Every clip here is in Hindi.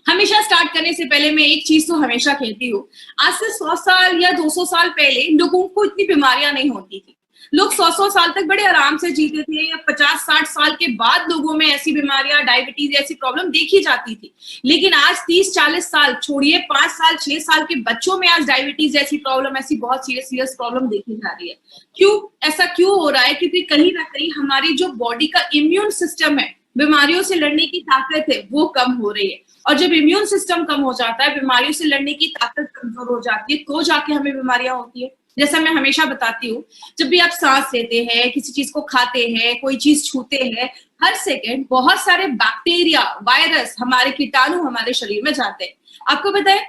हमेशा स्टार्ट करने से पहले मैं एक चीज तो हमेशा कहती हूँ, आज से 100 साल या 200 साल पहले लोगों को इतनी बीमारियां नहीं होती थी। लोग 100 साल तक बड़े आराम से जीते थे, या 50-60 साल के बाद लोगों में ऐसी बीमारियां, डायबिटीज ऐसी प्रॉब्लम देखी जाती थी। लेकिन आज 30-40 साल छोड़िए, 5 साल 6 साल के बच्चों में आज डायबिटीज ऐसी प्रॉब्लम, ऐसी बहुत सीरियस प्रॉब्लम देखी जा रही है। क्यों ऐसा क्यों हो रहा है? क्योंकि कहीं ना कहीं हमारी जो बॉडी का इम्यून सिस्टम है, बीमारियों से लड़ने की ताकत है, वो कम हो रही है। और जब इम्यून सिस्टम कम हो जाता है, बीमारियों से लड़ने की ताकत कमजोर हो जाती है, तो जाके हमें बीमारियां होती है। जैसा मैं हमेशा बताती हूँ, जब भी आप सांस लेते हैं, किसी चीज को खाते हैं, कोई चीज छूते हैं, हर सेकेंड बहुत सारे बैक्टीरिया, वायरस, हमारे कीटाणु हमारे शरीर में जाते हैं। आपको पता है,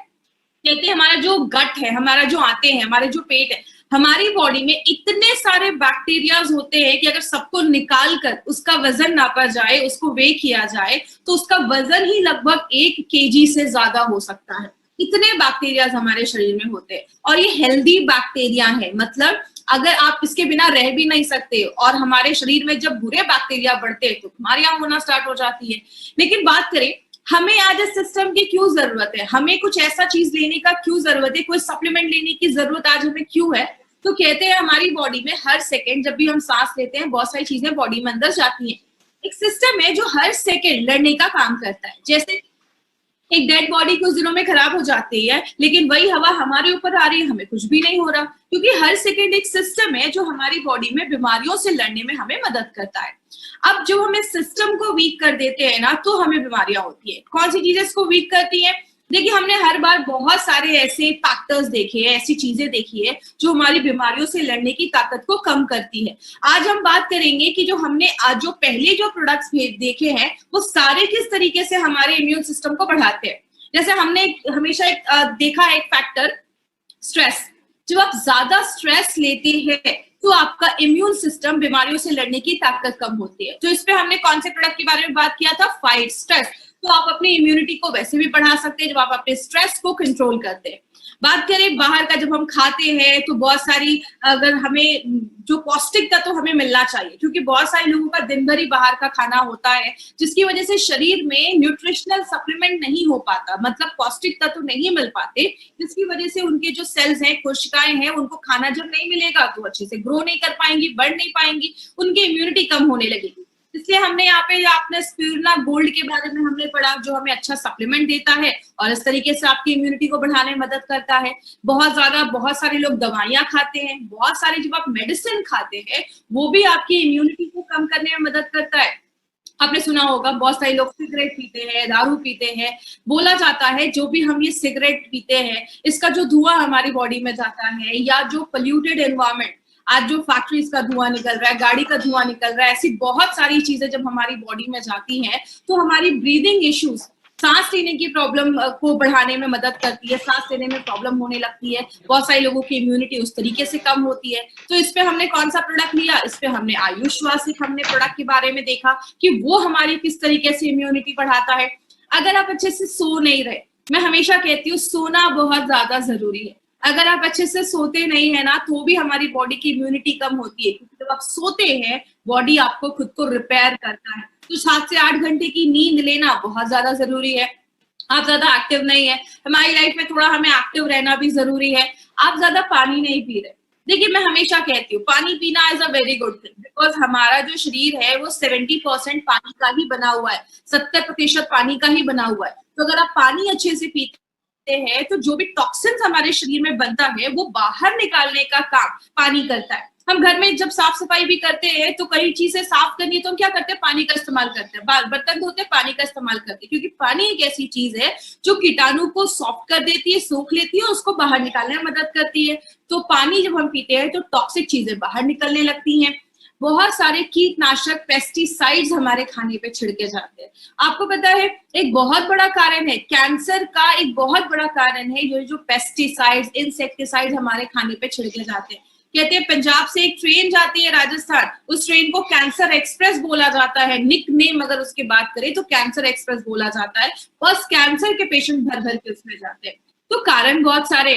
कहते हैं हमारा जो गट है, हमारा जो आते हैं, हमारे जो पेट है, हमारी बॉडी में इतने सारे बैक्टीरियाज होते हैं कि अगर सबको निकाल कर उसका वजन नापा जाए, उसको वे किया जाए, तो उसका वजन ही लगभग 1 केजी से ज्यादा हो सकता है। इतने बैक्टीरियाज हमारे शरीर में होते हैं, और ये हेल्दी बैक्टीरिया है। मतलब अगर आप इसके बिना रह भी नहीं सकते, और हमारे शरीर में जब बुरे बैक्टीरिया बढ़ते हैं तो बीमारियां होना स्टार्ट हो जाती है। लेकिन बात करें, हमें आज इस सिस्टम की क्यों जरूरत है? हमें कुछ ऐसा चीज लेने का क्यों जरूरत है? कोई सप्लीमेंट लेने की जरूरत आज हमें क्यों है? तो कहते हैं हमारी बॉडी में हर सेकंड जब भी हम सांस लेते हैं, बहुत सारी चीजें बॉडी में अंदर जाती हैं। एक सिस्टम है जो हर सेकंड लड़ने का काम करता है। जैसे एक डेड बॉडी कुछ दिनों में खराब हो जाती है, लेकिन वही हवा हमारे ऊपर आ रही है, हमें कुछ भी नहीं हो रहा, क्योंकि हर सेकंड एक सिस्टम है जो हमारी बॉडी में बीमारियों से लड़ने में हमें मदद करता है। अब जो हमें सिस्टम को वीक कर देते हैं ना, तो हमें बीमारियां होती है। कौन सी चीजें इसको वीक करती है? देखिए, हमने हर बार बहुत सारे ऐसे फैक्टर्स देखे हैं, ऐसी चीजें देखी है जो हमारी बीमारियों से लड़ने की ताकत को कम करती है। आज हम बात करेंगे कि जो हमने आज जो पहले जो प्रोडक्ट्स देखे हैं, वो सारे किस तरीके से हमारे इम्यून सिस्टम को बढ़ाते हैं। जैसे हमने हमेशा देखा है एक फैक्टर, स्ट्रेस। जब आप ज्यादा स्ट्रेस लेते हैं तो आपका इम्यून सिस्टम, बीमारियों से लड़ने की ताकत कम होती है। तो इस पे हमने कौन से प्रोडक्ट के बारे में बात किया था? Fight stress. तो आप अपनी इम्यूनिटी को वैसे भी बढ़ा सकते हैं जब आप अपने स्ट्रेस को कंट्रोल करते हैं। बात करें बाहर का, जब हम खाते हैं तो बहुत सारी, अगर हमें जो पौष्टिक तत्व तो हमें मिलना चाहिए, क्योंकि बहुत सारे लोगों का दिन भर ही बाहर का खाना होता है, जिसकी वजह से शरीर में न्यूट्रिशनल सप्लीमेंट नहीं हो पाता, मतलब पौष्टिक तत्व तो नहीं मिल पाते, जिसकी वजह से उनके जो सेल्स हैं, कोशिकाएं हैं, उनको खाना जब नहीं मिलेगा तो अच्छे से ग्रो नहीं कर पाएंगी, बढ़ नहीं पाएंगी, उनकी इम्यूनिटी कम होने लगेगी। इसलिए हमने यहाँ पे आपने स्पिरुलिना गोल्ड के बारे में हमने पढ़ा, जो हमें अच्छा सप्लीमेंट देता है और इस तरीके से आपकी इम्यूनिटी को बढ़ाने में मदद करता है। बहुत सारे लोग दवाइयां खाते हैं, बहुत सारे जब आप मेडिसिन खाते हैं, वो भी आपकी इम्यूनिटी को कम करने में मदद करता है। आपने सुना होगा, बहुत सारे लोग सिगरेट पीते हैं, दारू पीते हैं। बोला जाता है जो भी हम ये सिगरेट पीते हैं, इसका जो धुआं हमारी बॉडी में जाता है, या जो पोल्यूटेड एनवायरमेंट, आज जो फैक्ट्रीज का धुआं निकल रहा है, गाड़ी का धुआं निकल रहा है, ऐसी बहुत सारी चीजें जब हमारी बॉडी में जाती हैं, तो हमारी ब्रीदिंग इश्यूज, सांस लेने की प्रॉब्लम को बढ़ाने में मदद करती है। सांस लेने में प्रॉब्लम होने लगती है, बहुत सारे लोगों की इम्यूनिटी उस तरीके से कम होती है। तो इस पे हमने कौन सा प्रोडक्ट लिया? इस पे हमने आयुष वासिक हमने प्रोडक्ट के बारे में देखा कि वो हमारी किस तरीके से इम्यूनिटी बढ़ाता है। अगर आप अच्छे से सो नहीं रहे, मैं हमेशा कहती हूँ सोना बहुत ज्यादा जरूरी है। अगर आप अच्छे से सोते नहीं है ना, तो भी हमारी बॉडी की इम्यूनिटी कम होती है, क्योंकि जब आप सोते हैं, बॉडी आपको खुद को रिपेयर करता है। तो 7 से 8 घंटे की नींद लेना बहुत ज्यादा जरूरी है। आप ज्यादा एक्टिव नहीं है, हमारी लाइफ में थोड़ा हमें एक्टिव रहना भी जरूरी है। आप ज्यादा पानी नहीं पी रहे। देखिए, मैं हमेशा कहती हूँ पानी पीना is a very good thing, because हमारा जो शरीर है वो 70% पानी का ही बना हुआ है, 70% पानी का ही बना हुआ है। तो अगर आप पानी अच्छे से पीते हैं, तो जो भी टॉक्सिन्स हमारे शरीर में बनता है, वो बाहर निकालने का काम पानी करता है। हम घर में जब साफ सफाई भी करते हैं, तो कई चीजें साफ करनी है तो हम क्या करते हैं? पानी का इस्तेमाल करते हैं। बर्तन धोते हैं, पानी का इस्तेमाल करते हैं, क्योंकि पानी एक ऐसी चीज है जो कीटाणु को सॉफ्ट कर देती है, सोख लेती है, उसको बाहर निकालने में मदद करती है। तो पानी जब हम पीते हैं तो टॉक्सिक चीजें बाहर निकलने लगती हैं। बहुत सारे कीटनाशक, पेस्टिसाइड्स हमारे खाने पे छिड़के जाते हैं। आपको पता है, एक बहुत बड़ा कारण है कैंसर का, एक बहुत बड़ा कारण है ये जो पेस्टिसाइड्स, इंसेक्टिसाइड्स हमारे खाने पे छिड़के जाते हैं। कहते हैं पंजाब से एक ट्रेन जाती है राजस्थान, उस ट्रेन को कैंसर एक्सप्रेस बोला जाता है। निक नेम अगर उसकी बात करें तो कैंसर एक्सप्रेस बोला जाता है। बस कैंसर के पेशेंट भर भर के उसमें जाते हैं। तो कारण बहुत सारे,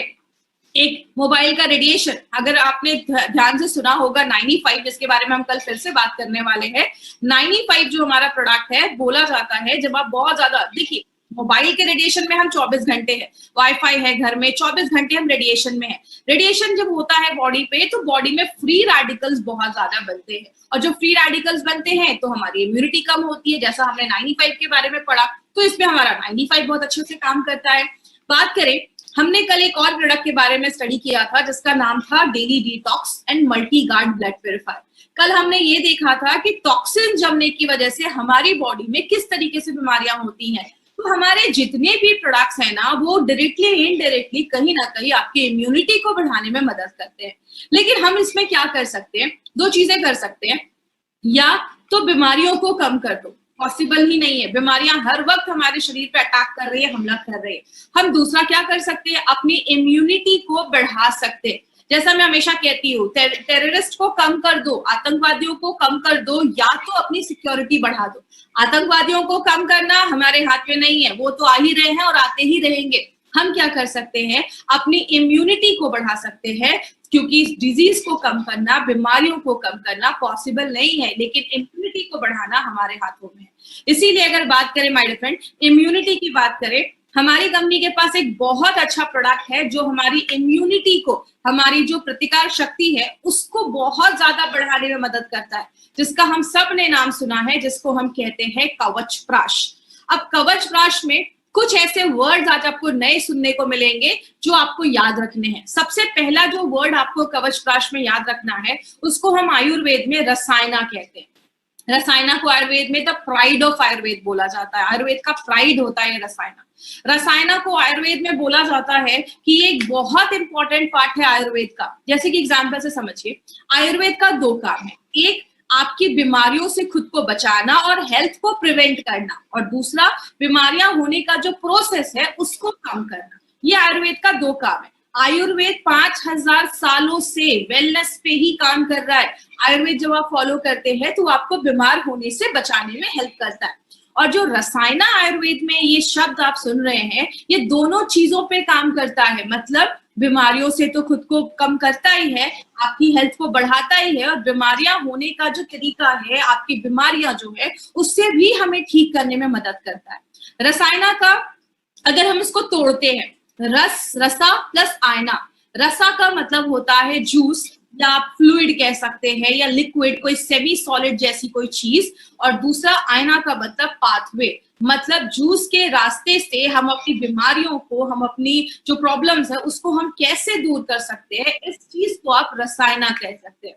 एक मोबाइल का रेडिएशन, अगर आपने ध्यान से सुना होगा 95, जिसके बारे में हम कल फिर से बात करने वाले हैं। 95 जो हमारा प्रोडक्ट है, बोला जाता है जब आप बहुत ज्यादा, देखिए मोबाइल के रेडिएशन में हम 24 घंटे है, वाईफाई है घर में, 24 घंटे हम रेडिएशन में है। रेडिएशन जब होता है बॉडी पे, तो बॉडी में फ्री रेडिकल्स बहुत ज्यादा बनते हैं, और जो फ्री रेडिकल्स बनते हैं तो हमारी इम्यूनिटी कम होती है, जैसा हमने 95 के बारे में पढ़ा। तो इसमें हमारा 95 बहुत अच्छे से काम करता है। बात करें, हमने कल एक और प्रोडक्ट के बारे में स्टडी किया था जिसका नाम था daily detox and multi guard blood purifier. कल हमने ये देखा था कि टॉक्सिन जमने की वजह से हमारी बॉडी में किस तरीके से बीमारियां होती हैं। तो हमारे जितने भी प्रोडक्ट्स हैं ना, वो डायरेक्टली इनडायरेक्टली कहीं ना कहीं आपकी इम्यूनिटी को बढ़ाने में मदद करते हैं। लेकिन हम इसमें क्या कर सकते हैं, दो चीजें कर सकते हैं, या तो बीमारियों को कम कर दो, पॉसिबल ही नहीं है, बीमारियां हर वक्त हमारे शरीर पे अटैक कर रही है, हमला कर रही है। हम दूसरा क्या कर सकते हैं, अपनी इम्यूनिटी को बढ़ा सकते हैं। जैसा मैं हमेशा कहती हूँ, टेररिस्ट को कम कर दो, आतंकवादियों को कम कर दो, या तो अपनी सिक्योरिटी बढ़ा दो। आतंकवादियों को कम करना हमारे हाथ में नहीं है, वो तो आ ही रहे हैं और आते ही रहेंगे। हम क्या कर सकते हैं, अपनी इम्यूनिटी को बढ़ा सकते हैं, क्योंकि डिजीज को कम करना, बीमारियों को कम करना पॉसिबल नहीं है, लेकिन इम्यूनिटी को बढ़ाना हमारे हाथों में है। इसीलिए अगर बात करें माय डियर फ्रेंड, इम्यूनिटी की बात करें, हमारी कंपनी के पास एक बहुत अच्छा प्रोडक्ट है जो हमारी इम्यूनिटी को, हमारी जो प्रतिकार शक्ति है उसको बहुत ज्यादा बढ़ाने में मदद करता है, जिसका हम सब ने नाम सुना है, जिसको हम कहते हैं कवच प्राश। अब कवच प्राश में कुछ ऐसे वर्ड्स आज आपको नए सुनने को मिलेंगे जो आपको याद रखने हैं। सबसे पहला जो वर्ड आपको कवच प्राश में याद रखना है, उसको हम आयुर्वेद में रसायना कहते हैं। रसायना को आयुर्वेद में द प्राइड ऑफ आयुर्वेद बोला जाता है, आयुर्वेद का प्राइड होता है रसायना। रसायना को आयुर्वेद में बोला जाता है कि ये एक बहुत इंपॉर्टेंट पार्ट है आयुर्वेद का। जैसे कि एग्जांपल से समझिए, आयुर्वेद का दो काम है, एक आपकी बीमारियों से खुद को बचाना और हेल्थ को प्रिवेंट करना, और दूसरा बीमारियां होने का जो प्रोसेस है उसको कम करना। ये आयुर्वेद का दो काम है। आयुर्वेद 5000 सालों से वेलनेस पे ही काम कर रहा है। आयुर्वेद जब आप फॉलो करते हैं तो आपको बीमार होने से बचाने में हेल्प करता है। और जो रसायना आयुर्वेद में ये शब्द आप सुन रहे हैं, ये दोनों चीजों पे काम करता है। मतलब बीमारियों से तो खुद को कम करता ही है, आपकी हेल्थ को बढ़ाता ही है, और बीमारियां होने का जो तरीका है, आपकी बीमारियां जो है उससे भी हमें ठीक करने में मदद करता है। रसायना का अगर हम इसको तोड़ते हैं, रसा प्लस आयना। रसा का मतलब होता है जूस, या आप फ्लूइड कह सकते हैं, या लिक्विड, कोई सेमी सॉलिड जैसी कोई चीज। और दूसरा आयना का मतलब पाथवे, मतलब जूस के रास्ते से हम अपनी बीमारियों को, हम अपनी जो प्रॉब्लम्स है उसको हम कैसे दूर कर सकते हैं, इस चीज को आप रसायना कह सकते हैं।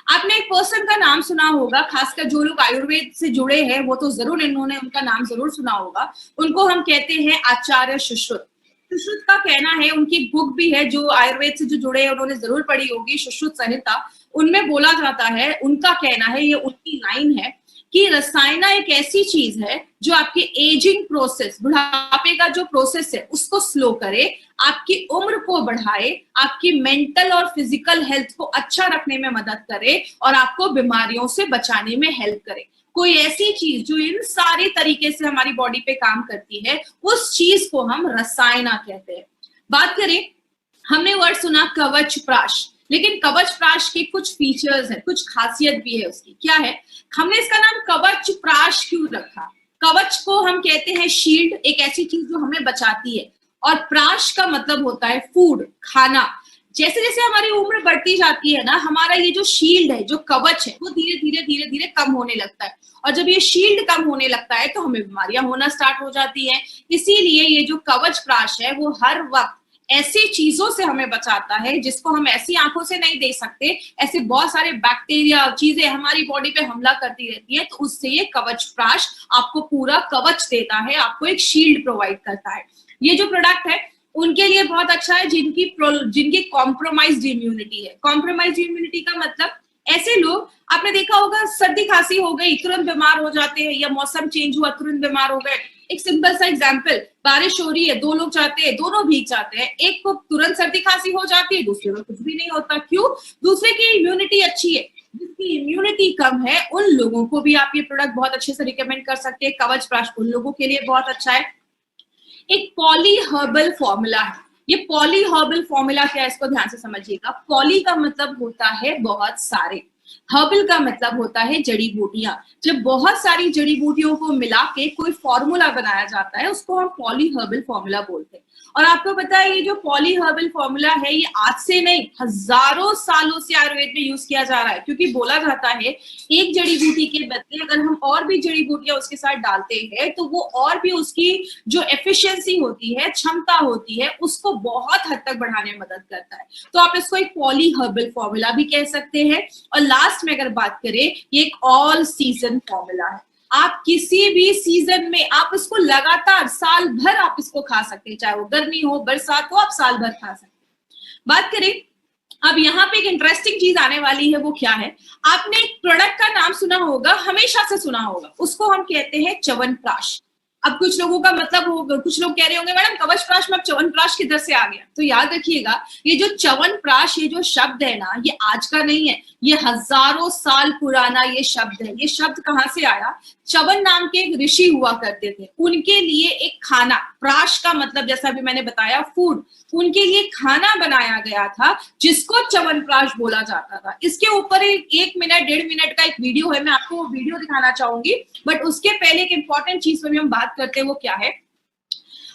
आपने एक पर्सन का नाम सुना होगा, खासकर जो लोग आयुर्वेद से जुड़े हैं वो तो जरूर इन्होंने उनका नाम जरूर सुना होगा। उनको हम कहते हैं आचार्य सुश्रुत। सुश्रुत का कहना है, उनकी बुक भी है जो आयुर्वेद से जो जुड़े हैं उन्होंने जरूर पढ़ी होगी, सुश्रुत संहिता। उनमें बोला जाता है, उनका कहना है, ये उनकी लाइन है कि रसायना एक ऐसी चीज है जो आपके एजिंग प्रोसेस, बुढ़ापे का जो प्रोसेस है उसको स्लो करे, आपकी उम्र को बढ़ाए, आपकी मेंटल और फिजिकल हेल्थ को अच्छा रखने में मदद करे, और आपको बीमारियों से बचाने में हेल्प करे। कोई ऐसी चीज जो इन सारे तरीके से हमारी बॉडी पे काम करती है, उस चीज को हम रसायना कहते हैं। बात करें, हमने वर्ड सुना कवच प्राश, लेकिन कवच प्राश के कुछ फीचर्स हैं, कुछ खासियत भी है उसकी। क्या है, हमने इसका नाम कवच प्राश क्यों रखा? कवच को हम कहते हैं शील्ड, एक ऐसी चीज जो हमें बचाती है, और प्राश का मतलब होता है फूड, खाना। जैसे जैसे हमारी उम्र बढ़ती जाती है ना, हमारा ये जो शील्ड है, जो कवच है, वो धीरे धीरे धीरे धीरे कम होने लगता है, और जब ये शील्ड कम होने लगता है तो हमें बीमारियां होना स्टार्ट हो जाती है। इसीलिए ये जो कवच प्राश है वो हर वक्त ऐसी चीजों से हमें बचाता है जिसको हम ऐसी आंखों से नहीं देख सकते। ऐसे बहुत सारे बैक्टीरिया, चीजें हमारी बॉडी पे हमला करती रहती है, तो उससे ये कवच प्राश आपको पूरा कवच देता है, आपको एक शील्ड प्रोवाइड करता है। ये जो प्रोडक्ट है उनके लिए बहुत अच्छा है जिनकी कॉम्प्रोमाइज्ड इम्यूनिटी है। कॉम्प्रोमाइज्ड इम्यूनिटी का मतलब ऐसे लोग, आपने देखा होगा सर्दी खांसी हो गई तुरंत बीमार हो जाते हैं, या मौसम चेंज हुआ तुरंत बीमार हो गए। एक सिंपल सा एग्जांपल, बारिश हो रही है, दो लोग जाते हैं, दोनों भीग जाते हैं, एक को तुरंत सर्दी खांसी हो जाती है, दूसरे को कुछ भी नहीं होता। क्यों? दूसरे की इम्यूनिटी अच्छी है। जिसकी इम्यूनिटी कम है उन लोगों को भी आप ये प्रोडक्ट बहुत अच्छे से रिकमेंड कर सकते हैं। कवच प्राश उन लोगों के लिए बहुत अच्छा है। एक पॉली हर्बल फॉर्मूला है, ये पॉली हर्बल फॉर्मूला क्या है, इसको ध्यान से समझिएगा। पॉली का मतलब होता है बहुत सारे, हर्बल का मतलब होता है जड़ी बूटियां। जब बहुत सारी जड़ी बूटियों को मिला के कोई फॉर्मूला बनाया जाता है उसको हम पॉली हर्बल फॉर्मूला बोलते हैं। और आपको पता है ये जो पॉली हर्बल फॉर्मूला है ये आज से नहीं हजारों सालों से आयुर्वेद में यूज किया जा रहा है, क्योंकि बोला जाता है एक जड़ी बूटी के बदले अगर हम और भी जड़ी बूटियां उसके साथ डालते हैं तो वो और भी उसकी जो एफिशिएंसी होती है, क्षमता होती है, उसको बहुत हद तक बढ़ाने में मदद करता है। तो आप इसको एक पॉली हर्बल फॉर्मूला भी कह सकते हैं। और लास्ट में अगर बात करें, ये एक ऑल सीजन फॉर्मूला है। आप किसी भी सीजन में आप इसको लगातार साल भर आप इसको खा सकते हैं, चाहे वो गर्मी हो बरसात हो, आप साल भर खा सकते हैं। बात करें अब यहाँ पे एक इंटरेस्टिंग चीज आने वाली है, वो क्या है, आपने एक प्रोडक्ट का नाम सुना होगा, हमेशा से सुना होगा, उसको हम कहते हैं च्यवनप्राश। अब कुछ लोगों का मतलब होगा, कुछ लोग कह रहे होंगे मैडम कवचप्राश में अब च्यवनप्राश किधर से आ गया। तो याद रखिएगा ये जो च्यवनप्राश, ये जो शब्द है ना, ये आज का नहीं है, ये हजारों साल पुराना ये शब्द है। ये शब्द कहाँ से आया, च्यवन नाम के एक ऋषि हुआ करते थे, उनके लिए एक खाना, प्राश का मतलब जैसा भी मैंने बताया फूड, उनके लिए खाना बनाया गया था जिसको च्यवनप्राश बोला जाता था। इसके ऊपर एक मिनट 1.5 मिनट का एक वीडियो है, मैं आपको वो वीडियो दिखाना चाहूंगी। बट उसके पहले एक इंपॉर्टेंट चीज पर भी हम बात करते हैं, वो क्या है,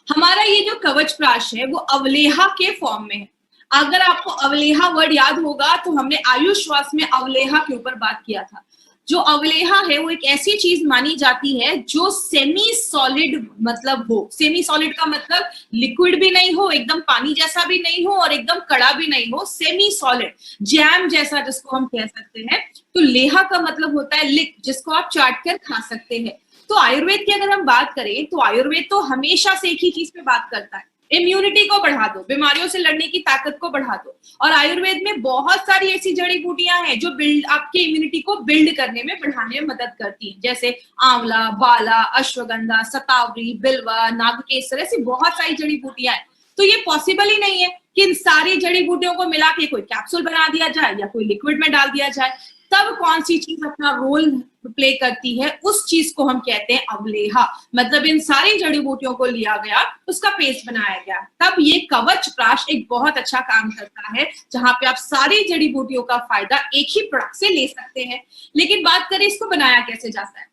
हमारा ये जो कवचप्राश है वो अवलेहा के फॉर्म में है। अगर आपको अवलेहा वर्ड याद होगा तो हमने आयुष श्वास में अवलेहा के ऊपर बात किया था। जो अवलेहा है वो एक ऐसी चीज मानी जाती है जो सेमी सॉलिड मतलब हो। सेमी सॉलिड का मतलब लिक्विड भी नहीं हो, एकदम पानी जैसा भी नहीं हो और एकदम कड़ा भी नहीं हो, सेमी सॉलिड, जैम जैसा जिसको हम कह सकते हैं। तो लेहा का मतलब होता है लिक, जिसको आप चाट कर खा सकते हैं। तो आयुर्वेद की अगर हम बात करें तो आयुर्वेद तो हमेशा से एक ही चीज पे बात करता है, इम्यूनिटी को बढ़ा दो, बीमारियों से लड़ने की ताकत को बढ़ा दो। और आयुर्वेद में बहुत सारी ऐसी जड़ी बूटियां हैं जो आपके इम्यूनिटी को बिल्ड करने में, बढ़ाने में मदद करती हैं, जैसे आंवला, बाला, अश्वगंधा, शतावरी, बिल्वा, नागकेसर, ऐसी बहुत सारी जड़ी बूटियां हैं। तो ये पॉसिबल ही नहीं है कि इन सारी जड़ी बूटियों को मिला के कोई कैप्सूल बना दिया जाए या कोई लिक्विड में डाल दिया जाए। तब कौन सी चीज अपना रोल प्ले करती है, उस चीज को हम कहते हैं अवलेहा। मतलब इन सारी जड़ी बूटियों को लिया गया, उसका पेस्ट बनाया गया, तब ये कवचप्राश एक बहुत अच्छा काम करता है, जहां पे आप सारी जड़ी बूटियों का फायदा एक ही प्रोडक्ट से ले सकते हैं। लेकिन बात करें इसको बनाया कैसे जाता है,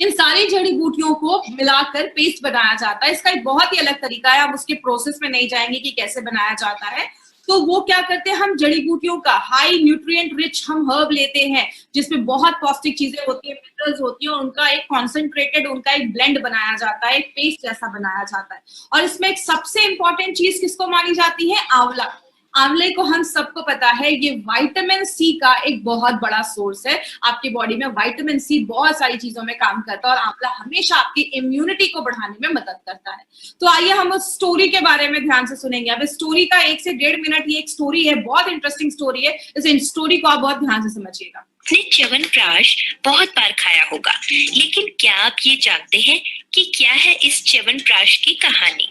इन सारी जड़ी बूटियों को मिलाकर पेस्ट बनाया जाता है। इसका एक बहुत ही अलग तरीका है, हम उसके प्रोसेस में नहीं जाएंगे कि कैसे बनाया जाता है। तो वो क्या करते हैं, हम जड़ी बूटियों का हाई न्यूट्रिएंट रिच हम हर्ब लेते हैं जिसमें बहुत पौष्टिक चीजें होती है, मिनरल्स होती है, उनका एक कॉन्सेंट्रेटेड, उनका एक ब्लेंड बनाया जाता है, एक पेस्ट जैसा बनाया जाता है। और इसमें एक सबसे इंपॉर्टेंट चीज किसको मानी जाती है, आंवला। आंवले को हम सबको पता है ये विटामिन सी का एक बहुत बड़ा सोर्स है। आपकी बॉडी में विटामिन सी बहुत सारी चीजों में काम करता है और आंवला हमेशा आपकी इम्यूनिटी को बढ़ाने में मदद करता है। तो आइए हम उस स्टोरी के बारे में ध्यान से सुनेंगे। अब इस स्टोरी का 1 से 1.5 मिनट ये एक स्टोरी है, बहुत इंटरेस्टिंग स्टोरी है, इस स्टोरी को आप बहुत ध्यान से समझिएगा। आपने च्यवनप्राश बहुत बार खाया होगा, लेकिन क्या आप ये जानते हैं कि क्या है इस च्यवनप्राश की कहानी?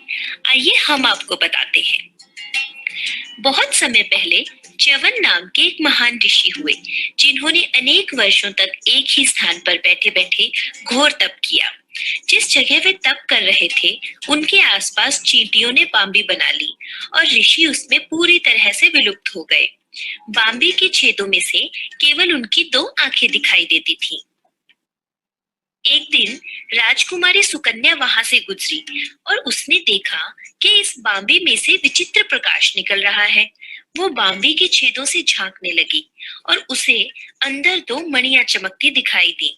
आइए हम आपको बताते हैं। बहुत समय पहले च्यवन नाम के एक महान ऋषि हुए, जिन्होंने अनेक वर्षों तक एक ही स्थान पर बैठे बैठे घोर तप किया। जिस जगह वे तप कर रहे थे, उनके आसपास चींटियों ने बांबी बना ली और ऋषि उसमें पूरी तरह से विलुप्त हो गए। बांबी के छेदों में से केवल उनकी 2 आंखें दिखाई देती थीं। एक दिन राजकुमारी सुकन्या वहां से गुजरी और उसने देखा कि इस बांबी में से विचित्र प्रकाश निकल रहा है। वो बांबी के छेदों से झांकने लगी और उसे अंदर 2 मणियां चमकती दिखाई दी।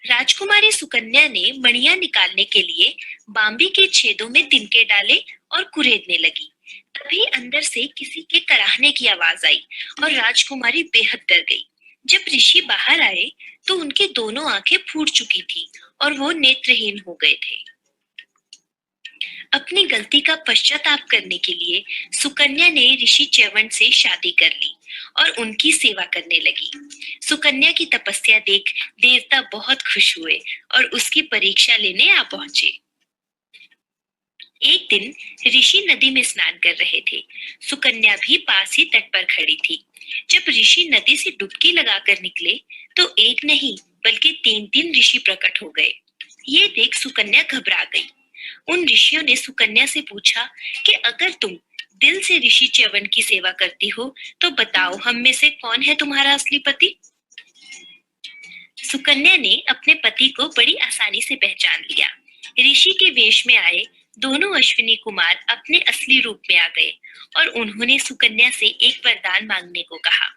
राजकुमारी सुकन्या ने मणियां निकालने के लिए बांबी के छेदों में तिनके डाले और कुरेदने लगी। तभी अंदर से किसी के कराहने की आवाज आई और राजकुमारी बेहद डर गई। जब ऋषि बाहर आए तो उनकी दोनों आंखें फूट चुकी थी और वो नेत्रहीन हो गए थे। अपनी गलती का पश्चाताप करने के लिए सुकन्या ने ऋषि च्यवन से शादी कर ली और उनकी सेवा करने लगी। सुकन्या की तपस्या देख देवता बहुत खुश हुए और उसकी परीक्षा लेने आ पहुंचे। एक दिन ऋषि नदी में स्नान कर रहे थे। सुकन्या भी पास ही तट पर खड़ी थी। जब ऋषि नदी से डुबकी लगाकर निकले तो एक नहीं बल्कि 3 ऋषि प्रकट हो गए। ये देख सुकन्या घबरा गई। उन ऋषियों ने सुकन्या से पूछा कि अगर तुम दिल से ऋषि च्यवन की सेवा करती हो तो बताओ हम में से कौन है तुम्हारा असली पति। सुकन्या ने अपने पति को बड़ी आसानी से पहचान लिया। ऋषि के वेश में आए दोनों अश्विनी कुमार अपने असली रूप में आ गए और उन्होंने सुकन्या से एक वरदान मांगने को कहा।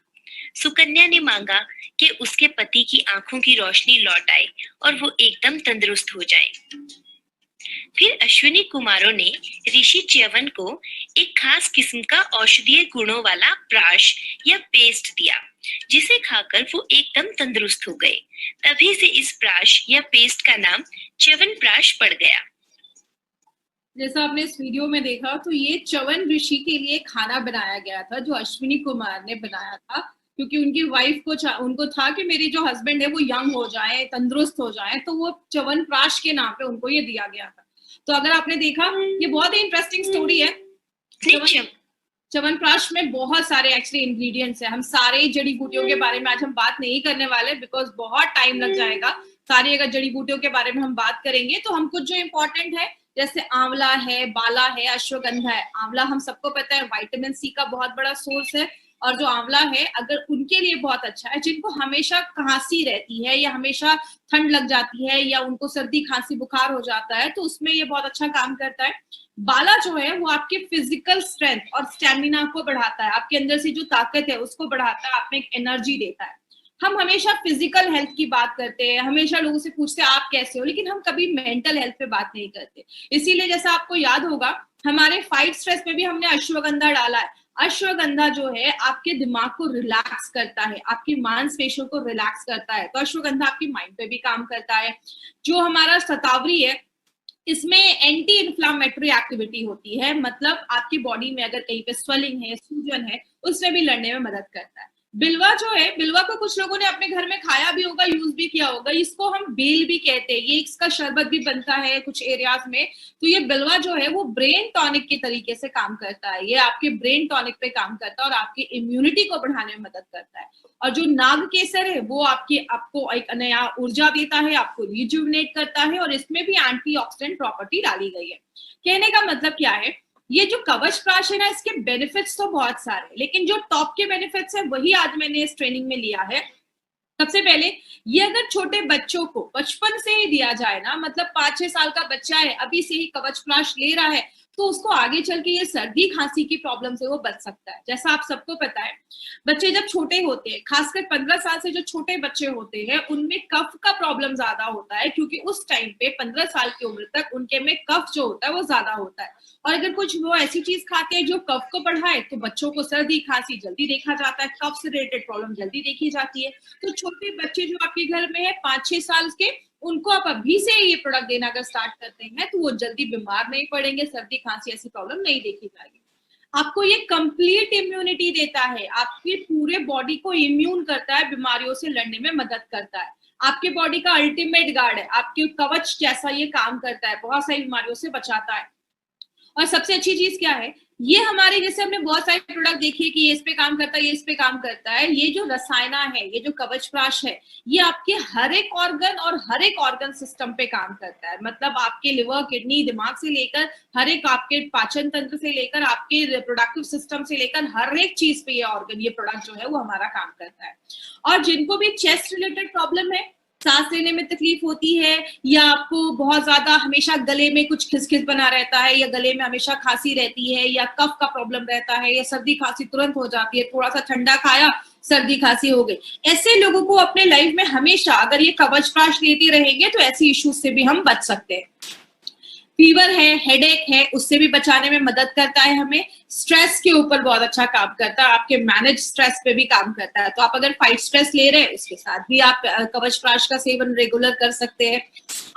सुकन्या ने मांगा कि उसके पति की आंखों की रोशनी लौट आए और वो एकदम तंदुरुस्त हो जाए। फिर अश्विनी कुमारों ने ऋषि च्यवन को एक खास किस्म का औषधीय गुणों वाला प्राश या पेस्ट दिया, जिसे खाकर वो एकदम तंदुरुस्त हो गए। तभी से इस प्राश या पेस्ट का नाम च्यवन प्राश पड़ गया। जैसा आपने इस वीडियो में देखा तो ये च्यवन ऋषि के लिए खाना बनाया गया था जो अश्विनी कुमार ने बनाया था, क्योंकि उनकी वाइफ को उनको था कि मेरी जो हस्बैंड है वो यंग हो जाए, तंदुरुस्त हो जाए, तो वो च्यवन प्राश के नाम पे उनको ये दिया गया था। तो अगर आपने देखा, ये बहुत ही इंटरेस्टिंग स्टोरी है। च्यवनप्राश में बहुत सारे एक्चुअली इंग्रेडिएंट्स है। हम सारे जड़ी बूटियों के बारे में आज हम बात नहीं करने वाले, बिकॉज बहुत टाइम लग जाएगा। सारी अगर जड़ी बूटियों के बारे में हम बात करेंगे तो हम कुछ जो इम्पोर्टेंट है, जैसे आंवला है, बाला है, अश्वगंधा है। आंवला हम सबको पता है विटामिन सी का बहुत बड़ा सोर्स है, और जो आंवला है अगर उनके लिए बहुत अच्छा है जिनको हमेशा खांसी रहती है या हमेशा ठंड लग जाती है या उनको सर्दी खांसी बुखार हो जाता है, तो उसमें ये बहुत अच्छा काम करता है। बाला जो है वो आपके फिजिकल स्ट्रेंथ और स्टेमिना को बढ़ाता है, आपके अंदर से जो ताकत है उसको बढ़ाता है, आप में एक एनर्जी देता है। हम हमेशा फिजिकल हेल्थ की बात करते हैं, हमेशा लोगों से पूछते हैं आप कैसे हो, लेकिन हम कभी मेंटल हेल्थ पे बात नहीं करते। इसीलिए जैसा आपको याद होगा हमारे फाइट स्ट्रेस में भी हमने अश्वगंधा डाला है। अश्वगंधा जो है आपके दिमाग को रिलैक्स करता है, आपकी मांसपेशियों को रिलैक्स करता है, तो अश्वगंधा आपकी माइंड पे भी काम करता है। जो हमारा शतावरी है इसमें एंटी इन्फ्लामेटरी एक्टिविटी होती है, मतलब आपकी बॉडी में अगर कहीं पे स्वेलिंग है, सूजन है, उसमें भी लड़ने में मदद करता है। बिलवा जो है, बिलवा को कुछ लोगों ने अपने घर में खाया भी होगा, यूज भी किया होगा। इसको हम बेल भी कहते हैं, ये इसका शरबत भी बनता है कुछ एरियाज में। तो ये बिलवा जो है वो ब्रेन टॉनिक के तरीके से काम करता है, ये आपके ब्रेन टॉनिक पे काम करता है और आपकी इम्यूनिटी को बढ़ाने में मदद करता है। और जो नाग केसर है वो आपको एक नया ऊर्जा देता है, आपको रिजुविनेट करता है, और इसमें भी एंटीऑक्सीडेंट प्रॉपर्टी डाली गई है। कहने का मतलब क्या है, ये जो कवच प्राश है ना, इसके बेनिफिट्स तो बहुत सारे, लेकिन जो टॉप के बेनिफिट्स है वही आज मैंने इस ट्रेनिंग में लिया है। सबसे पहले, ये अगर छोटे बच्चों को बचपन से ही दिया जाए ना, मतलब 5-6 साल का बच्चा है अभी से ही कवच प्राश ले रहा है, तो उसको आगे चल के ये सर्दी खांसी की प्रॉब्लम से वो बच सकता है। जैसा आप सबको पता है, बच्चे जब छोटे होते हैं, खासकर 15 साल से जो छोटे बच्चे होते हैं, उनमें कफ का प्रॉब्लम ज्यादा होता है, क्योंकि उस टाइम पे 15 साल की उम्र तक उनके में कफ जो होता है वो ज्यादा होता है। और अगर कुछ वो ऐसी चीज खाते हैं जो कफ को बढ़ाए, तो बच्चों को सर्दी खांसी जल्दी देखा जाता है, कफ से रिलेटेड प्रॉब्लम जल्दी देखी जाती है। तो छोटे बच्चे जो आपके घर में है 5-6 साल के, उनको आप अभी से ये प्रोडक्ट देना अगर स्टार्ट करते हैं तो वो जल्दी बीमार नहीं पड़ेंगे, सर्दी खांसी ऐसी प्रॉब्लम नहीं देखी जाएगी। आपको ये कंप्लीट इम्यूनिटी देता है, आपके पूरे बॉडी को इम्यून करता है, बीमारियों से लड़ने में मदद करता है, आपके बॉडी का अल्टीमेट गार्ड है, आपके कवच जैसा ये काम करता है, बहुत सारी बीमारियों से बचाता है। और सबसे अच्छी चीज क्या है, ये हमारे जैसे हमने बहुत सारे प्रोडक्ट देखे कि ये इस पे काम करता है, ये इस पे काम करता है, ये जो रसायना है, ये जो कवच प्राश है, ये आपके हर एक ऑर्गन और हर एक ऑर्गन सिस्टम पे काम करता है। मतलब आपके लिवर, किडनी, दिमाग से लेकर हर एक, आपके पाचन तंत्र से लेकर आपके रिप्रोडक्टिव सिस्टम से लेकर हर एक चीज पे ये ऑर्गन, ये प्रोडक्ट जो है वो हमारा काम करता है। और जिनको भी चेस्ट रिलेटेड प्रॉब्लम है, सांस लेने में तकलीफ होती है, या आपको बहुत ज्यादा हमेशा गले में कुछ खिसखिस बना रहता है, या गले में हमेशा खांसी रहती है, या कफ का प्रॉब्लम रहता है, या सर्दी खांसी तुरंत हो जाती है, थोड़ा सा ठंडा खाया सर्दी खांसी हो गई, ऐसे लोगों को अपने लाइफ में हमेशा अगर ये कवच प्राश लेते रहेंगे तो ऐसी इश्यूज से भी हम बच सकते हैं। फीवर है, हेडेक है, उससे भी बचाने में मदद करता है हमें। स्ट्रेस के ऊपर बहुत अच्छा काम करता है, आपके मैनेज स्ट्रेस पे भी काम करता है। तो आप अगर फाइट स्ट्रेस ले रहे हैं, उसके साथ भी आप कवच प्राश का सेवन रेगुलर कर सकते हैं।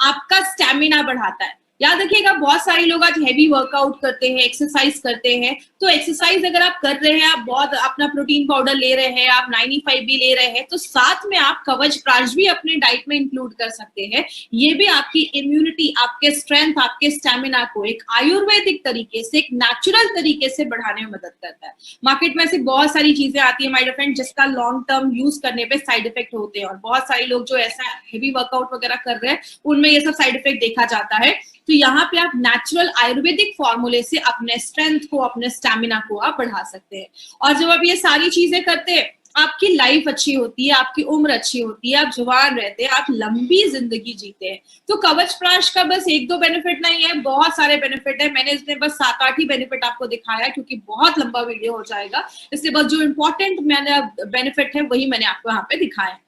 आपका स्टेमिना बढ़ाता है। याद रखिएगा, बहुत सारे लोग आज हैवी वर्कआउट करते हैं, एक्सरसाइज करते हैं, तो एक्सरसाइज अगर आप कर रहे हैं, आप बहुत अपना प्रोटीन पाउडर ले रहे हैं, आप 95 भी ले रहे हैं, तो साथ में आप कवच प्राश भी अपने डाइट में इंक्लूड कर सकते हैं। ये भी आपकी इम्यूनिटी, आपके स्ट्रेंथ, आपके स्टेमिना को एक आयुर्वेदिक तरीके से, एक नेचुरल तरीके से बढ़ाने में मदद करता है। मार्केट में ऐसी बहुत सारी चीजें आती है माय डियर फ्रेंड, जिसका लॉन्ग टर्म यूज करने पे साइड इफेक्ट होते हैं, और बहुत सारे लोग जो ऐसा हैवी वर्कआउट वगैरह कर रहे हैं उनमें ये सब साइड इफेक्ट देखा जाता है। तो तो यहाँ पे आप नेचुरल आयुर्वेदिक फॉर्मूले से अपने स्ट्रेंथ को, अपने स्टैमिना को आप बढ़ा सकते हैं। और जब आप ये सारी चीजें करते हैं, आपकी लाइफ अच्छी होती है, आपकी उम्र अच्छी होती है, आप जवान रहते हैं, आप लंबी जिंदगी जीते हैं। तो कवच प्राश का बस 1-2 बेनिफिट नहीं है, बहुत सारे बेनिफिट है। मैंने इसमें बस 7-8 ही बेनिफिट आपको दिखाया क्योंकि बहुत लंबा वीडियो हो जाएगा, इसलिए बस जो इंपॉर्टेंट मैंने बेनिफिट है वही मैंने आपको यहाँ पे दिखाया।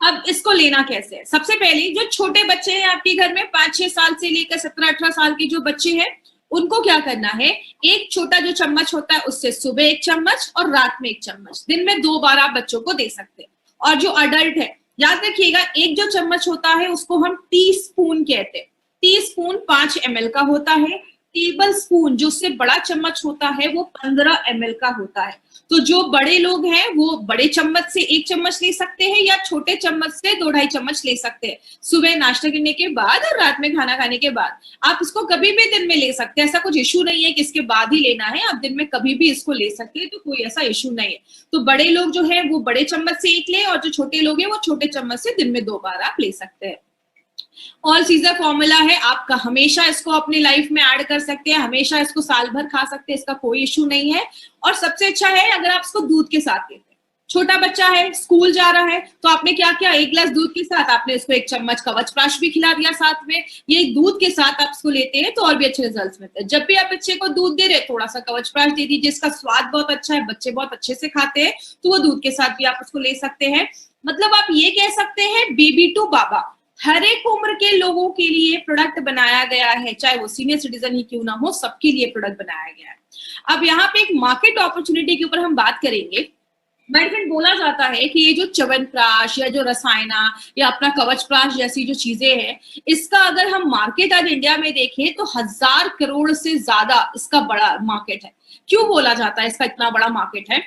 अब इसको लेना कैसे है? सबसे पहले जो छोटे बच्चे हैं आपके घर में, 5-6 साल से लेकर 17-18 साल के जो बच्चे हैं, उनको क्या करना है, एक छोटा जो चम्मच होता है उससे सुबह 1 चम्मच और रात में 1 चम्मच, दिन में 2 बार आप बच्चों को दे सकते हैं। और जो अडल्ट है, याद रखिएगा, एक जो चम्मच होता है उसको हम टी स्पून कहते हैं। टी स्पून 5 ml का होता है। टेबल स्पून जो उससे बड़ा चम्मच होता है वो 15 ml का होता है। तो जो बड़े लोग हैं वो बड़े चम्मच से 1 चम्मच ले सकते हैं या छोटे चम्मच से 2-2.5 चम्मच ले सकते हैं, सुबह नाश्ता करने के बाद और रात में खाना खाने के बाद। आप इसको कभी भी दिन में ले सकते हैं, ऐसा कुछ इशू नहीं है कि इसके बाद ही लेना है, आप दिन में कभी भी इसको ले सकते हैं, तो कोई ऐसा इशू नहीं है। तो बड़े लोग जो है वो बड़े चम्मच से 1 ले, और जो छोटे लोग हैं वो छोटे चम्मच से दिन में 2 बार आप ले सकते हैं। ऑल सीजर फॉर्मूला है, आपका हमेशा इसको अपनी लाइफ में ऐड कर सकते हैं, हमेशा इसको साल भर खा सकते हैं, इसका कोई इशू नहीं है। और सबसे अच्छा है अगर आप इसको दूध के साथ लेते हैं। छोटा बच्चा है, स्कूल जा रहा है, तो आपने क्या किया, 1 गिलास दूध के साथ आपने इसको 1 चम्मच कवच प्राश भी खिला दिया साथ में। ये दूध के साथ आप इसको लेते हैं तो और भी अच्छे रिजल्ट्स मिलते हैं। जब भी आप बच्चे को दूध दे रहे हैं, थोड़ा सा कवच प्राश दे दीजिए, जिसका स्वाद बहुत अच्छा है, बच्चे बहुत अच्छे से खाते हैं, तो वो दूध के साथ भी आप उसको ले सकते हैं। मतलब आप ये कह सकते हैं बेबी टू बाबा, हर एक उम्र के लोगों के लिए प्रोडक्ट बनाया गया है, चाहे वो सीनियर सिटीजन ही क्यों ना हो, सबके लिए प्रोडक्ट बनाया गया है। अब यहाँ पे एक मार्केट अपॉर्चुनिटी के ऊपर हम बात करेंगे। मेरे फ्रेंड, बोला जाता है कि ये जो च्यवनप्राश या जो रसायना या अपना कवच प्राश जैसी जो चीजें हैं, इसका अगर हम मार्केट आज इंडिया में देखें तो 1000 करोड़ से ज्यादा इसका बड़ा मार्केट है। क्यों बोला जाता है इसका इतना बड़ा मार्केट है?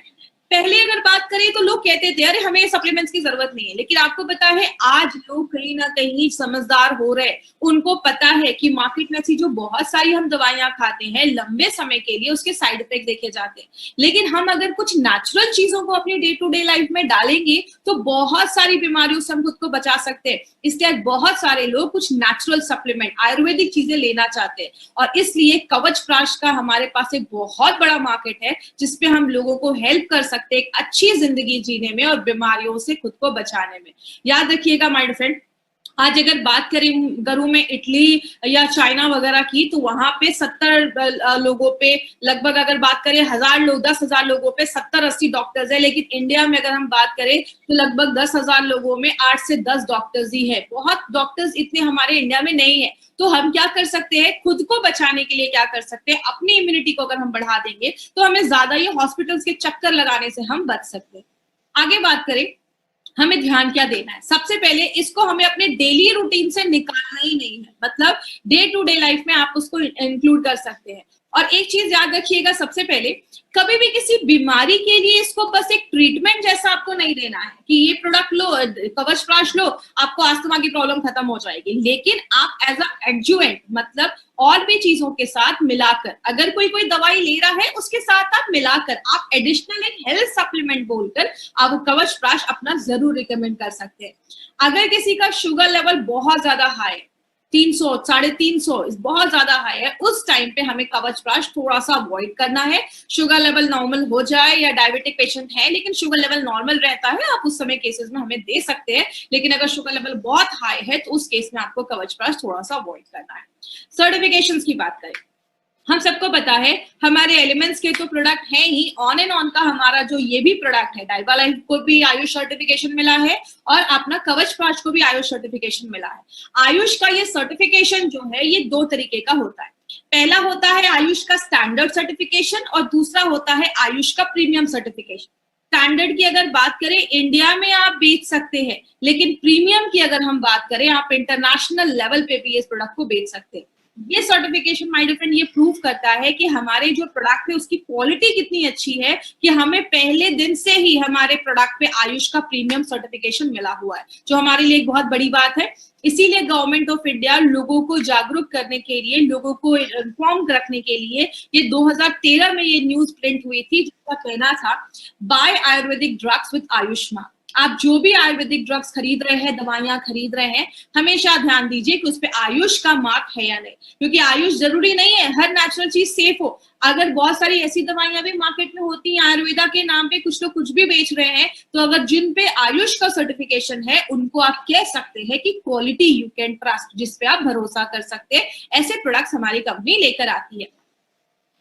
पहले अगर बात करें तो लोग कहते थे अरे हमें सप्लीमेंट्स की जरूरत नहीं है, लेकिन आपको पता है आज लोग कहीं ना कहीं समझदार हो रहे हैं। उनको पता है कि मार्केट में ऐसी जो बहुत सारी हम दवाइयां खाते हैं लंबे समय के लिए, उसके साइड इफेक्ट देखे जाते हैं, लेकिन हम अगर कुछ नेचुरल चीजों को अपनी डे टू डे लाइफ में डालेंगे तो बहुत सारी बीमारियों से हम खुद को बचा सकते हैं। इसलिए बहुत सारे लोग कुछ नेचुरल सप्लीमेंट, आयुर्वेदिक चीजें लेना चाहते हैं, और इसलिए कवच प्राश का हमारे पास एक बहुत बड़ा मार्केट है जिसपे हम लोगों को हेल्प कर सकते हैं एक अच्छी जिंदगी जीने में और बीमारियों से खुद को बचाने में। याद रखिएगा माय फ्रेंड, आज अगर बात करूं मैं इटली या चाइना वगैरह की, तो वहां पे 70 लोगों पे लगभग, अगर बात करें 1000 लोग, 10,000 लोगों पे 70-80 डॉक्टर्स है। लेकिन इंडिया में अगर हम बात करें तो लगभग 10,000 लोगों में 8 से 10 डॉक्टर्स ही है। बहुत डॉक्टर्स इतने हमारे इंडिया में नहीं है। तो हम क्या कर सकते हैं, खुद को बचाने के लिए क्या कर सकते हैं, अपनी इम्यूनिटी को अगर हम बढ़ा देंगे तो हमें ज्यादा ये हॉस्पिटल्स के चक्कर लगाने से हम बच सकते हैं। आगे बात करें, हमें ध्यान क्या देना है? सबसे पहले इसको हमें अपने डेली रूटीन से निकालना ही नहीं है, मतलब डे टू डे लाइफ में आप उसको इंक्लूड कर सकते हैं। और एक चीज याद रखिएगा, सबसे पहले कभी भी किसी बीमारी के लिए इसको बस एक ट्रीटमेंट जैसा आपको नहीं देना है कि ये प्रोडक्ट लो, कवच प्राश लो, आपको अस्थमा की प्रॉब्लम खत्म हो जाएगी। लेकिन आप एज अ एडजुवेंट, मतलब और भी चीजों के साथ मिलाकर, अगर कोई दवाई ले रहा है उसके साथ आप मिलाकर, आप एडिशनल एक हेल्थ सप्लीमेंट बोलकर आप कवच प्राश अपना जरूर रिकमेंड कर सकते हैं। अगर किसी का शुगर लेवल बहुत ज्यादा हाई, 300, 350 बहुत ज्यादा हाई है, उस टाइम पे हमें कवच प्राश थोड़ा सा अवॉइड करना है। शुगर लेवल नॉर्मल हो जाए, या डायबिटिक पेशेंट है लेकिन शुगर लेवल नॉर्मल रहता है, आप उस समय केसेस में हमें दे सकते हैं। लेकिन अगर शुगर लेवल बहुत हाई है तो उस केस में आपको कवच प्राश थोड़ा सा अवॉइड करना है। सर्टिफिकेशंस की बात करें, हम सबको पता है हमारे एलिमेंट्स के तो प्रोडक्ट है ही, ऑन एंड ऑन का हमारा जो ये भी प्रोडक्ट है, डाइबा लाइफ को भी आयुष सर्टिफिकेशन मिला है और अपना कवच प्राश को भी आयुष सर्टिफिकेशन मिला है। आयुष का ये सर्टिफिकेशन जो है ये 2 तरीके का होता है। पहला होता है आयुष का स्टैंडर्ड सर्टिफिकेशन और दूसरा होता है आयुष का प्रीमियम सर्टिफिकेशन। स्टैंडर्ड की अगर बात करें, इंडिया में आप बेच सकते हैं, लेकिन प्रीमियम की अगर हम बात करें, आप इंटरनेशनल लेवल पे भी इस प्रोडक्ट को बेच सकते हैं। ये सर्टिफिकेशन माय डियर फ्रेंड ये प्रूव करता है कि हमारे जो प्रोडक्ट है उसकी क्वालिटी कितनी अच्छी है, कि हमें पहले दिन से ही हमारे प्रोडक्ट पे आयुष का प्रीमियम सर्टिफिकेशन मिला हुआ है, जो हमारे लिए एक बहुत बड़ी बात है। इसीलिए गवर्नमेंट ऑफ इंडिया लोगों को जागरूक करने के लिए, लोगों को इन्फॉर्म रखने के लिए ये 2013 में ये न्यूज प्रिंट हुई थी, जिसका कहना था by ayurvedic drugs with AYUSH mark. आप जो भी आयुर्वेदिक ड्रग्स खरीद रहे हैं, दवाइयां खरीद रहे हैं, हमेशा ध्यान दीजिए कि उस पे आयुष का मार्क है या नहीं, क्योंकि आयुष जरूरी नहीं है हर नेचुरल चीज सेफ हो। अगर बहुत सारी ऐसी दवाइयां भी मार्केट में होती हैं आयुर्वेदा के नाम पे, कुछ लोग कुछ भी बेच रहे हैं, तो अगर जिन पे आयुष का सर्टिफिकेशन है उनको आप कह सकते हैं कि क्वालिटी यू कैन ट्रस्ट, जिस पे आप भरोसा कर सकते हैं। ऐसे प्रोडक्ट्स हमारी कंपनी लेकर आती है।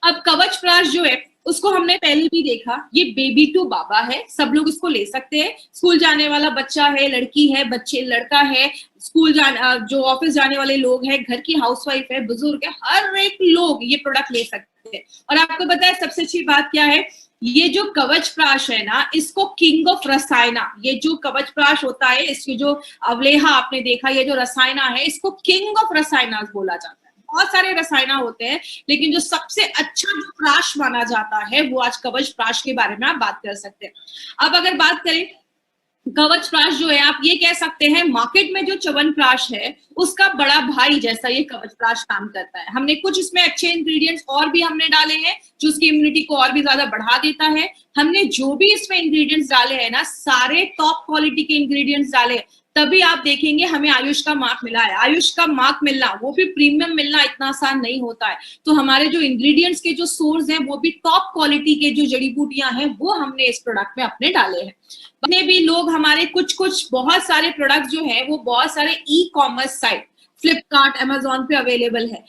अब कवच प्राश जो है उसको हमने पहले भी देखा, ये बेबी टू बाबा है, सब लोग इसको ले सकते हैं। स्कूल जाने वाला बच्चा है, लड़की है, बच्चे लड़का है, स्कूल जो ऑफिस जाने वाले लोग हैं, घर की हाउसवाइफ है, बुजुर्ग है, हर एक लोग ये प्रोडक्ट ले सकते हैं। और आपको पता है सबसे अच्छी बात क्या है, ये जो कवच प्राश है ना, इसको किंग ऑफ रसायना, ये जो कवच प्राश होता है, इसकी जो अवलेहा आपने देखा, ये जो रसायना है, इसको किंग ऑफ रसायना बोला जाता है। बहुत सारे रसायना होते हैं, लेकिन जो सबसे अच्छा जो प्राश माना जाता है वो आज कवच प्राश के बारे में आप बात कर सकते हैं। अब अगर बात करें कवच प्राश जो है, आप ये कह सकते हैं मार्केट में जो च्यवन प्राश है उसका बड़ा भाई जैसा ये कवच प्राश काम करता है। हमने कुछ इसमें अच्छे इंग्रेडिएंट्स और भी हमने डाले हैं जो उसकी इम्यूनिटी को और भी ज्यादा बढ़ा देता है। हमने जो भी इसमें इंग्रेडिएंट्स डाले हैं ना, सारे टॉप क्वालिटी के इंग्रेडिएंट्स डाले, तभी आप देखेंगे हमें आयुष का मार्क मिला है। आयुष का मार्क मिलना, वो भी प्रीमियम मिलना, इतना आसान नहीं होता है। तो हमारे जो इंग्रेडिएंट्स के जो सोर्स हैं वो भी टॉप क्वालिटी के जो जड़ी बूटियां हैं वो हमने इस प्रोडक्ट में अपने डाले हैं। बने भी लोग हमारे कुछ बहुत सारे प्रोडक्ट जो है वो बहुत सारे e commerce site Flipkart, Amazon पे अवेलेबल है।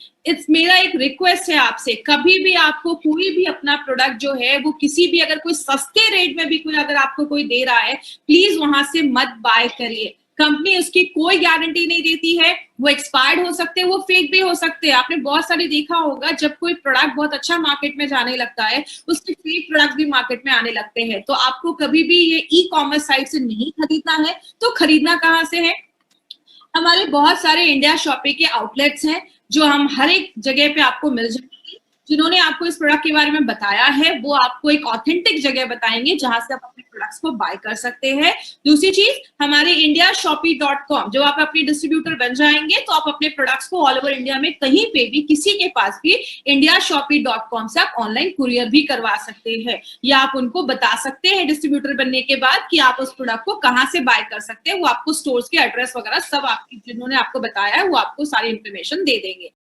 मेरा एक रिक्वेस्ट है आपसे, कभी भी आपको कोई भी अपना प्रोडक्ट जो है वो किसी भी अगर कोई सस्ते रेट में भी कोई अगर आपको कोई दे रहा है, प्लीज वहां से मत बाय करिए। कंपनी उसकी कोई गारंटी नहीं देती है, वो एक्सपायर्ड हो सकते हैं, वो फेक भी हो सकते हैं। आपने बहुत सारे देखा होगा, जब कोई प्रोडक्ट बहुत अच्छा मार्केट में जाने लगता है, उसके फेक प्रोडक्ट भी मार्केट में आने लगते हैं। तो आपको कभी भी ये ई कॉमर्स साइट से नहीं खरीदना है। तो खरीदना कहाँ से है? हमारे बहुत सारे इंडिया शॉपिंग के आउटलेट्स हैं जो हम हर एक जगह पे आपको मिल जाएंगे। जिन्होंने आपको इस प्रोडक्ट के बारे में बताया है वो आपको एक ऑथेंटिक जगह बताएंगे जहां से आप अपने प्रोडक्ट्स को बाय कर सकते हैं। दूसरी चीज, हमारे indiashopee.com, जब आप अपनी डिस्ट्रीब्यूटर बन जाएंगे तो आप अपने प्रोडक्ट्स को ऑल ओवर इंडिया में कहीं पे भी किसी के पास भी indiashopee.com से आप ऑनलाइन कुरियर भी करवा सकते हैं, या आप उनको बता सकते हैं डिस्ट्रीब्यूटर बनने के बाद कि आप उस प्रोडक्ट को कहाँ से बाय कर सकते हैं। वो आपको स्टोर्स के एड्रेस वगैरह सब आपकी जिन्होंने आपको बताया है वो आपको सारी इंफॉर्मेशन दे देंगे।